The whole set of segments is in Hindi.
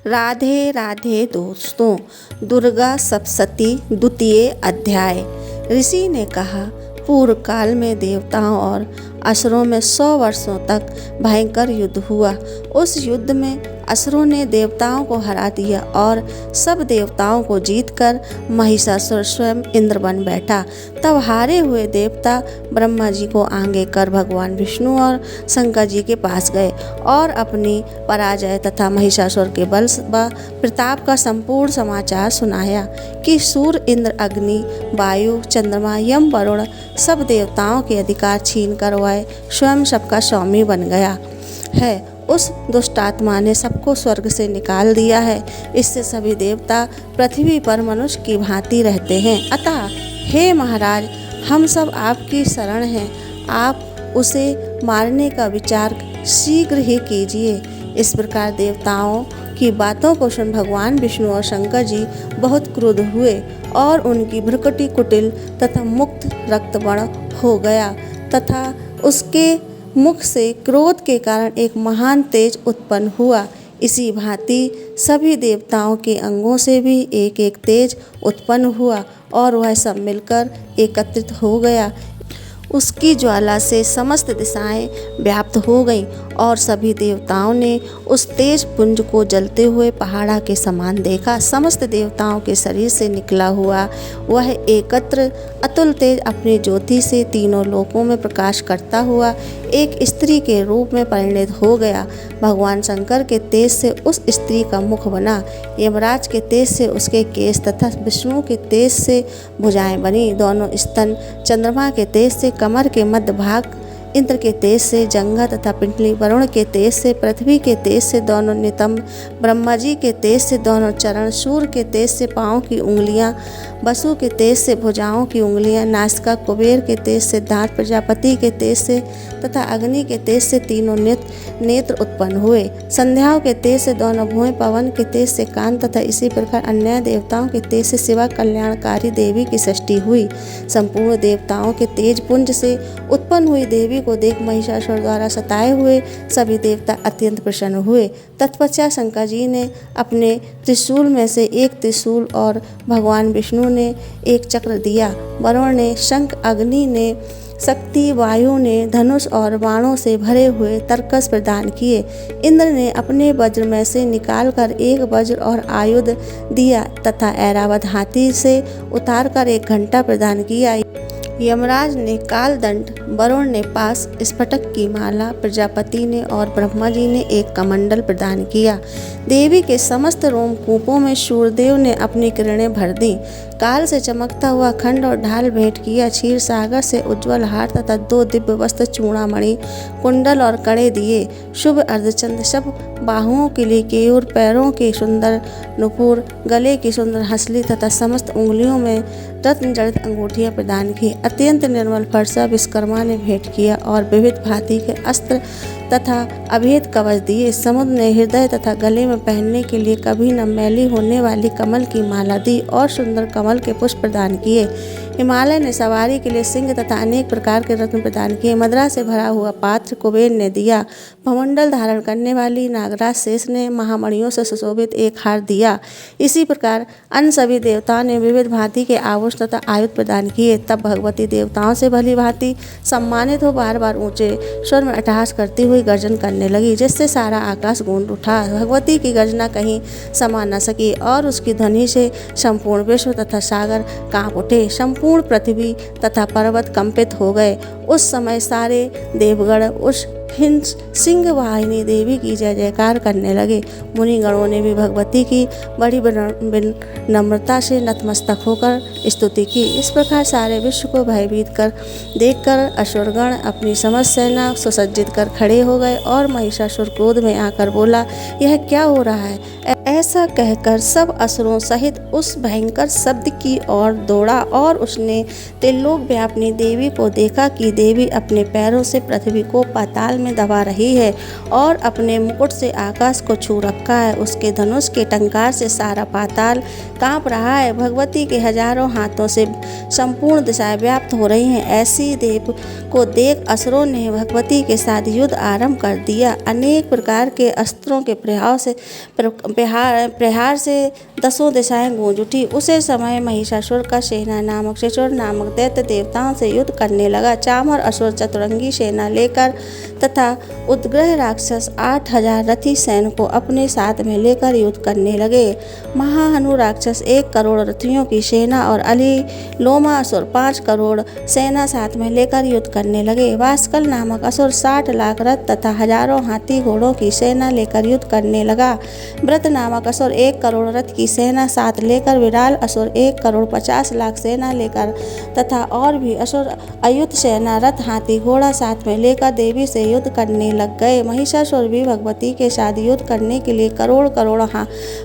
राधे राधे दोस्तों। दुर्गा सप्तशती द्वितीय अध्याय। ऋषि ने कहा, पूर्व काल में देवताओं और असुरों में 100 वर्षों तक भयंकर युद्ध हुआ। उस युद्ध में असुरों ने देवताओं को हरा दिया और सब देवताओं को जीतकर महिषासुर स्वयं इंद्र बन बैठा। तब हारे हुए देवता ब्रह्मा जी को आगे कर भगवान विष्णु और शंकर जी के पास गए और अपनी पराजय तथा महिषासुर के बल व प्रताप का संपूर्ण समाचार सुनाया कि सूर्य, इंद्र, अग्नि, वायु, चंद्रमा, यम, वरुण सब देवताओं के अधिकार छीन कर वह स्वयं सबका स्वामी बन गया है। उस दुष्टात्मा ने सबको स्वर्ग से निकाल दिया है। इससे सभी देवता पृथ्वी पर मनुष्य की भांति रहते हैं। अतः हे महाराज, हम सब आपकी शरण हैं। आप उसे मारने का विचार शीघ्र ही कीजिए। इस प्रकार देवताओं की बातों को सुन भगवान विष्णु और शंकर जी बहुत क्रुद्ध हुए और उनकी भ्रुकुटी कुटिल तथा मुक्त रक्तवर्ण हो गया तथा उसके मुख से क्रोध के कारण एक महान तेज उत्पन्न हुआ। इसी भांति सभी देवताओं के अंगों से भी एक एक तेज उत्पन्न हुआ और वह सब मिलकर एकत्रित हो गया। उसकी ज्वाला से समस्त दिशाएं व्याप्त हो गईं और सभी देवताओं ने उस तेज पुंज को जलते हुए पहाड़ा के समान देखा। समस्त देवताओं के शरीर से निकला हुआ वह एकत्र अतुल तेज अपनी ज्योति से तीनों लोकों में प्रकाश करता हुआ एक स्त्री के रूप में परिणत हो गया। भगवान शंकर के तेज से उस स्त्री का मुख बना, यमराज के तेज से उसके केश तथा विष्णु के तेज से भुजाएं बनी। दोनों स्तन, चंद्रमा के तेज से कमर के मध्य भाग, इंद्र के तेज से जंघा तथा पिंडली, वरुण के तेज से पृथ्वी के तेज से दोनों नितंब, ब्रह्मा जी के तेज से दोनों चरण, सूर्य के तेज से पाँव की उंगलियां, वसु के तेज से भुजाओं की उंगलियां, नासिका, कुबेर के तेज से दांत, प्रजापति के तेज से तथा अग्नि के तेज से तीनों नेत्र उत्पन्न हुए। संध्याओं के तेज से दोनों भुएं, पवन के तेज से कान तथा इसी प्रकार अन्य देवताओं के तेज से शिवा कल्याणकारी देवी की सृष्टि हुई। संपूर्ण देवताओं के तेज पुंज से उत्पन्न हुई देवी को देख महिषासुर द्वारा सताए हुए सभी देवता अत्यंत प्रसन्न हुए। तत्पश्चात शंकर जी ने अपने त्रिशूल में से एक त्रिशूल और भगवान विष्णु ने एक चक्र दिया। वरुण ने शंख, अग्नि ने शक्ति, वायु ने धनुष और बाणों से भरे हुए तरकस प्रदान किए। इंद्र ने अपने वज्र में से निकालकर एक वज्र और आयुध दिया तथा ऐरावत हाथी से उतारकर एक घंटा प्रदान किया। यमराज ने कालदंड, वरुण ने पास, स्फटिक की माला, प्रजापति ने और ब्रह्मा जी ने एक कमंडल प्रदान किया। देवी के समस्त रोमकूपों में सूर्यदेव ने अपनी किरणें भर दी। काल से चमकता हुआ खंड और ढाल भेंट किया। क्षीर सागर से उज्ज्वल हार तथा 2 दिव्य वस्त्र, चूड़ामणि, कुंडल और कड़े दिए। शुभ अर्धचंद्र, सब बाहुओं के लिए केयूर, पैरों के सुंदर नुपुर, गले की सुंदर हंसली तथा समस्त उंगलियों में रत्न जड़ित अंगूठियां प्रदान की। अत्यंत निर्मल फरसा विश्वकर्मा ने भेंट किया और विविध भांति के अस्त्र तथा अभेद कवच दिए। समुद्र ने हृदय तथा गले में पहनने के लिए कभी न मैली होने वाली कमल की माला दी और सुंदर कमल के पुष्प प्रदान किए। हिमालय ने सवारी के लिए सिंह तथा अनेक प्रकार के रत्न प्रदान किए। मदिरा से भरा हुआ पात्र कुबेर ने दिया। भवमंडल धारण करने वाली नागराज शेष ने महामणियों से सुशोभित एक हार दिया। इसी प्रकार अन्य सभी देवताओं ने विविध भांति के आभूषण तथा आयुध प्रदान किए। तब भगवती देवताओं से भली भांति सम्मानित हो बार बार ऊंचे स्वर में अट्टहास करती हुई गर्जन करने लगी, जिससे सारा आकाश गूंज उठा। भगवती की गर्जना कहीं समा न सकी और उसकी ध्वनि से संपूर्ण विश्व तथा सागर कांप उठे। संपूर्ण पृथ्वी तथा पर्वत कंपित हो गए। उस समय सारे देवगण उस सिंह वाहिनी देवी की जय जयकार करने लगे। मुनिगणों ने भी भगवती की बड़ी नम्रता से नतमस्तक होकर स्तुति की। इस प्रकार सारे विश्व को भयभीत कर देखकर असुरगण अपनी समस्त सेना सुसज्जित कर खड़े हो गए और महिषासुर क्रोध में आकर बोला, यह क्या हो रहा है? ऐसा कहकर सब असुरों सहित उस भयंकर शब्द की ओर दौड़ा और उसने त्रिलोक व्यापिनी देवी को देखा कि देवी अपने पैरों से पृथ्वी को पाताल में दबा रही है और अपने मुकुट से आकाश को छू रखा है। उसके धनुष के टंकार से सारा पाताल कांप रहा है। भगवती के हजारों हाथों से संपूर्ण दिशाएं व्याप्त हो रही हैं। ऐसी देव को देख असुरों ने भगवती के साथ युद्ध आरंभ कर दिया। अनेक प्रकार के अस्त्रों के प्रहार से दसों दिशाएं गूंज उठी। उसे समय महिषासुर का सेना नामक शिशुर नामक दैत्य देवताओं से युद्ध करने लगा। चामर असुर चतुरंगी सेना लेकर तथा उद्ग्रह राक्षस 8000 रथी सैन्य को अपने साथ में लेकर युद्ध करने लगे। महाहनु राक्षस 1 करोड़ रथियों की सेना और अली लोमा असुर 5 करोड़ सेना साथ में लेकर युद्ध करने लगे। वास्कल नामक असुर 60 लाख रथ तथा हजारों हाथी घोड़ों की सेना लेकर युद्ध करने लगा। व्रत नामक असुर 1 करोड़ रथ की सेना साथ लेकर, विराल असुर 1 करोड़ 50 लाख सेना लेकर तथा और भी असुर अयुत सेना रथ हाथी घोड़ा साथ में लेकर देवी से युद्ध करने लग गए। महिषासुर भी भगवती के साथ युद्ध करने के लिए करोड़ करोड़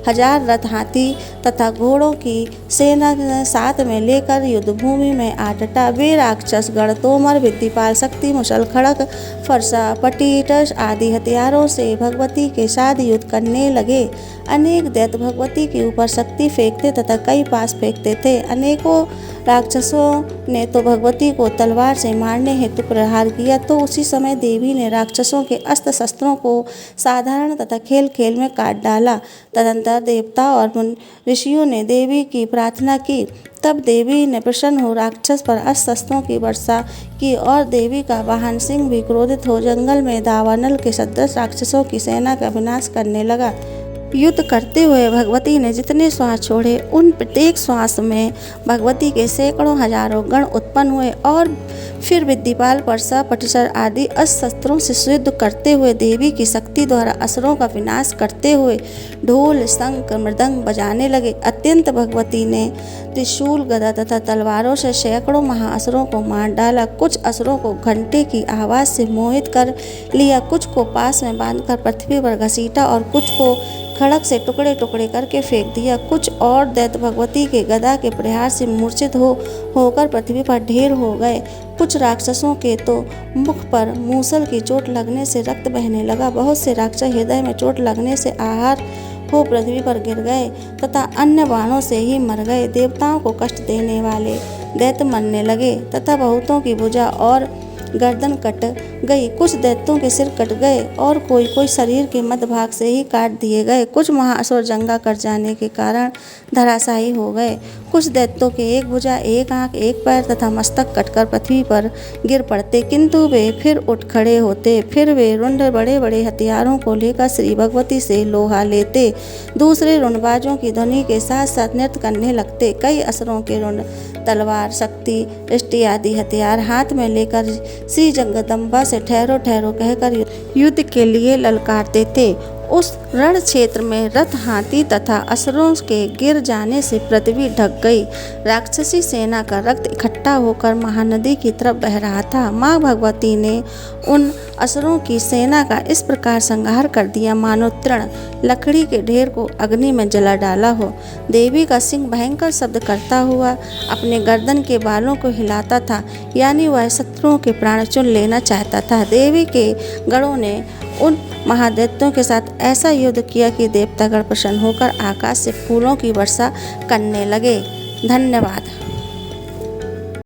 हजार रथ हाथी तथा घोड़ों की सेना साथ में लेकर युद्ध भूमि में आ डटा। वे राक्षस गण तोमर, विद्युपाल, शक्ति, मुसल, खड़ग, फरसा, पटीटस आदि हथियारों से भगवती के साथ युद्ध करने लगे। अनेक दैत्य भगवती के ऊपर शक्ति फेंकते तथा कई पास फेंकते थे। अनेकों राक्षसों ने तो भगवती को तलवार से मारने हेतु प्रहार किया, तो उसी समय देवी ने राक्षसों के अस्त्र शस्त्रों को साधारण तथा खेल खेल में काट डाला। तदंतर देवता और ऋषियों ने देवी की प्रार्थना की। तब देवी ने प्रसन्न हो राक्षस पर अस्त्र शस्त्रों की वर्षा की और देवी का वाहन सिंह भी क्रोधित हो जंगल में दावानल के सदृश राक्षसों की सेना का विनाश करने लगा। युद्ध करते हुए भगवती ने जितने श्वास छोड़े, उन प्रत्येक श्वास में भगवती के सैकड़ों हजारों गण उत्पन्न हुए और फिर विद्युपाल, परसा, पटिसर आदि अस्त्र शस्त्रों से युद्ध करते हुए देवी की शक्ति द्वारा असुरों का विनाश करते हुए ढोल, शंख, मृदंग बजाने लगे। अत्यंत भगवती ने त्रिशूल, गदा तथा तलवारों से सैकड़ों महाअसुरों को मार डाला। कुछ असुरों को घंटे की आवाज़ से मोहित कर लिया, कुछ को पास में बांधकर पृथ्वी पर घसीटा और कुछ को खड़ग से टुकड़े टुकड़े करके फेंक दिया। कुछ और दैत्य भगवती के गदा के प्रहार से मूर्छित होकर पृथ्वी पर ढेर हो गए। कुछ राक्षसों के तो मुख पर मूसल की चोट लगने से रक्त बहने लगा। बहुत से राक्षस हृदय में चोट लगने से आहार हो पृथ्वी पर गिर गए तथा अन्य बाणों से ही मर गए। देवताओं को कष्ट देने वाले दैत्य मरने लगे तथा बहुतों की भुजा और गर्दन कट गई। कुछ दैत्यों के सिर कट गए और कोई कोई शरीर के मध्य भाग से ही काट दिए गए। कुछ महाअसुर जंगा कट जाने के कारण धराशायी हो गए। कुछ दैत्यों के एक भुजा, एक आंख, एक पैर तथा मस्तक कटकर पृथ्वी पर गिर पड़ते, किंतु वे फिर उठ खड़े होते। फिर वे रुंड बड़े बड़े हथियारों को लेकर श्री भगवती से लोहा लेते। दूसरे रुंडबाजों की ध्वनि के साथ साथ नृत्य करने लगते। कई असुरों के रुंड तलवार, शक्ति, दृष्टि आदि हथियार हाथ में लेकर श्री जगदम्बा से ठहरो ठहरो कहकर युद्ध के लिए ललकारते थे। उस रण क्षेत्र में रथ, हाथी तथा असुरों के गिर जाने से पृथ्वी ढक गई। राक्षसी सेना का रक्त इकट्ठा होकर महानदी की तरफ बह रहा था। माँ भगवती ने उन असुरों की सेना का इस प्रकार संहार कर दिया मानो तृण लकड़ी के ढेर को अग्नि में जला डाला हो। देवी का सिंह भयंकर शब्द करता हुआ अपने गर्दन के बालों को हिलाता था, यानी वह शत्रुओं के प्राण चुन लेना चाहता था। देवी के गणों ने उन महादैत्यों के साथ ऐसा युद्ध किया कि देवतागण प्रसन्न होकर आकाश से फूलों की वर्षा करने लगे। धन्यवाद।